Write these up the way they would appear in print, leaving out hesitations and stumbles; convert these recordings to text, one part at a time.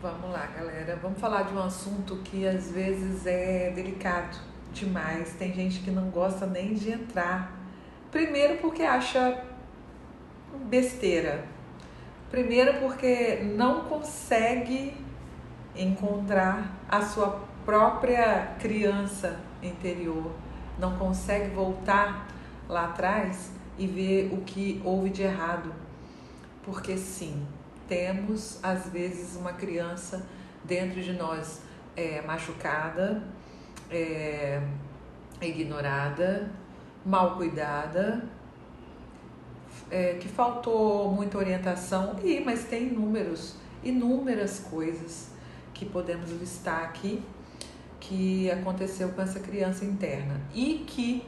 Vamos lá, galera. Vamos falar de um assunto que às vezes é delicado demais. Tem gente que não gosta nem de entrar. Primeiro porque acha besteira. Primeiro porque não consegue encontrar a sua própria criança interior. Não consegue voltar lá atrás e ver o que houve de errado. Porque sim, temos às vezes uma criança dentro de nós machucada, é, ignorada, mal cuidada, que faltou muita orientação, mas tem inúmeras coisas que podemos listar aqui que aconteceu com essa criança interna e que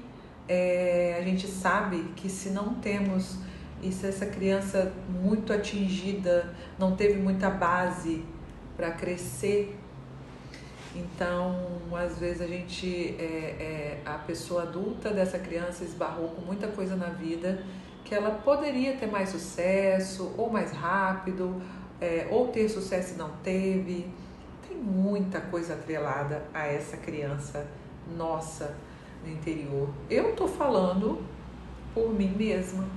a gente sabe que se não temos e se essa criança muito atingida não teve muita base para crescer, então às vezes a pessoa adulta dessa criança esbarrou com muita coisa na vida que ela poderia ter mais sucesso ou mais rápido, ou ter sucesso e não teve. Tem muita coisa atrelada a essa criança nossa no interior. Eu tô falando por mim mesma.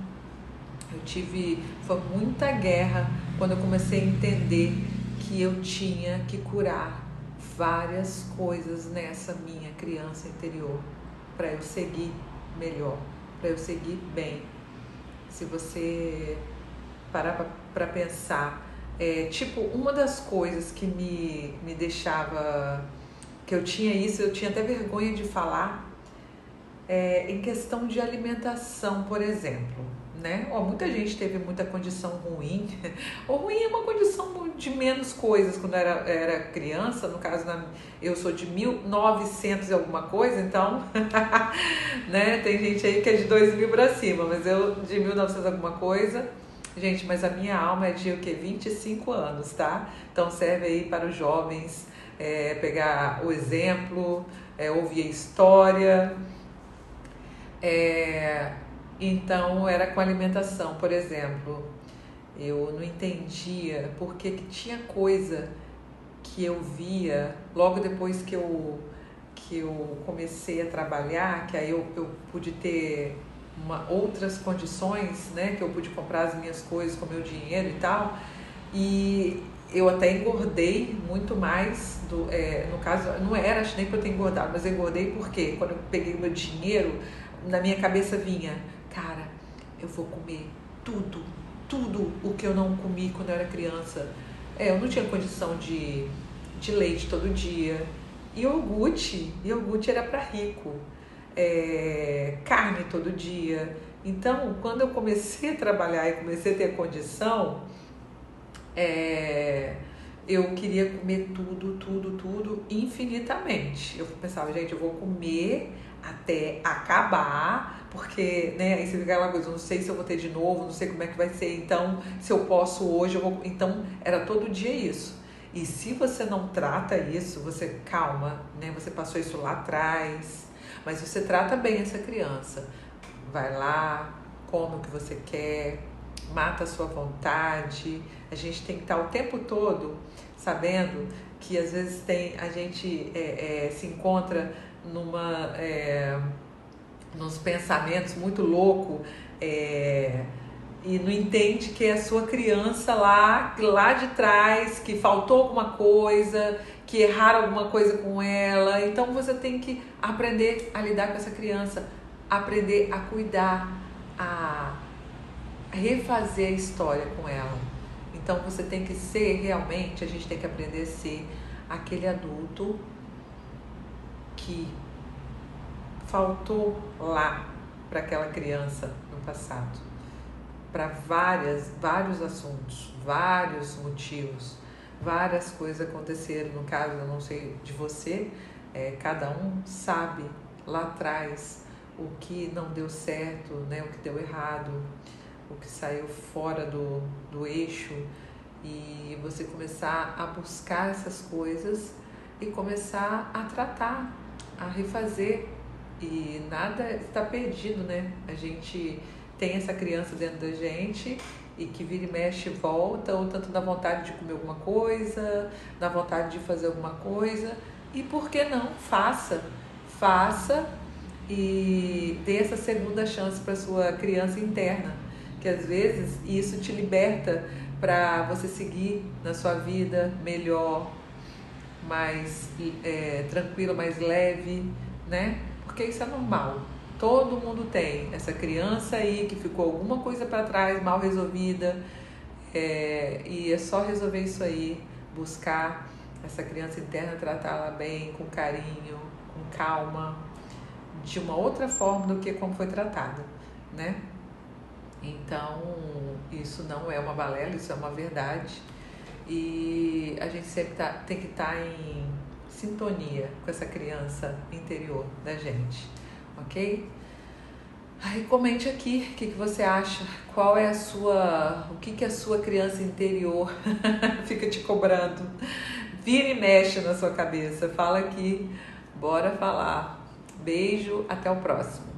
Foi muita guerra quando eu comecei a entender que eu tinha que curar várias coisas nessa minha criança interior para eu seguir melhor, para eu seguir bem. Se você parar para pensar, uma das coisas que me deixava, que eu tinha até vergonha de falar, em questão de alimentação, por exemplo. Né? Muita gente teve muita condição ruim, ou ruim é uma condição de menos coisas quando era criança, no caso eu sou de 1900 e alguma coisa, então né? Tem gente aí que é de 2000 para cima, mas eu de 1900 alguma coisa, gente, mas a minha alma é de o quê? 25 anos, tá? Então serve aí para os jovens pegar o exemplo, ouvir a história, então era com alimentação, por exemplo. Eu não entendia porque que tinha coisa que eu via logo depois que eu comecei a trabalhar, que aí eu pude ter outras condições, né? Que eu pude comprar as minhas coisas com meu dinheiro e tal. E eu até engordei muito mais, no caso, não era nem para eu ter engordado, mas eu engordei porque quando eu peguei o meu dinheiro, na minha cabeça vinha, cara, eu vou comer tudo o que eu não comi quando eu era criança. Eu não tinha condição de leite todo dia. Iogurte era para rico. Carne todo dia. Então, quando eu comecei a trabalhar e comecei a ter condição, eu queria comer tudo infinitamente. Eu pensava, gente, eu vou comer até acabar, porque, né, aí você fica aquela coisa, eu não sei se eu vou ter de novo, não sei como é que vai ser, então, se eu posso hoje, eu vou... Então, era todo dia isso. E se você não trata isso, você, calma, né, você passou isso lá atrás, mas você trata bem essa criança. Vai lá, come o que você quer, mata a sua vontade. A gente tem que estar o tempo todo sabendo que às vezes a gente se encontra nos pensamentos muito loucos, e não entende que é a sua criança lá de trás, que faltou alguma coisa, que erraram alguma coisa com ela. Então você tem que aprender a lidar com essa criança, aprender a cuidar, a refazer a história com ela. Então você tem que ser realmente, a gente tem que aprender a ser aquele adulto que faltou lá para aquela criança no passado, para vários assuntos, vários motivos, várias coisas aconteceram. No caso, eu não sei de você, cada um sabe lá atrás o que não deu certo, né, o que deu errado, o que saiu fora do eixo, e você começar a buscar essas coisas e começar a tratar, a refazer, e nada está perdido, né? A gente tem essa criança dentro da gente e que vira e mexe volta, ou tanto na vontade de comer alguma coisa, na vontade de fazer alguma coisa. E por que não? Faça e dê essa segunda chance para sua criança interna, que às vezes isso te liberta para você seguir na sua vida melhor, mais tranquila, mais leve, né? Porque isso é normal. Todo mundo tem essa criança aí que ficou alguma coisa para trás, mal resolvida, e é só resolver isso aí, buscar essa criança interna, tratá-la bem, com carinho, com calma, de uma outra forma do que como foi tratada, né? Então, isso não é uma balela, isso é uma verdade. E a gente sempre tem que estar em sintonia com essa criança interior da gente, ok? Aí comente aqui o que você acha, qual é o que a sua criança interior fica te cobrando. Vira e mexe na sua cabeça, fala aqui, bora falar. Beijo, até o próximo.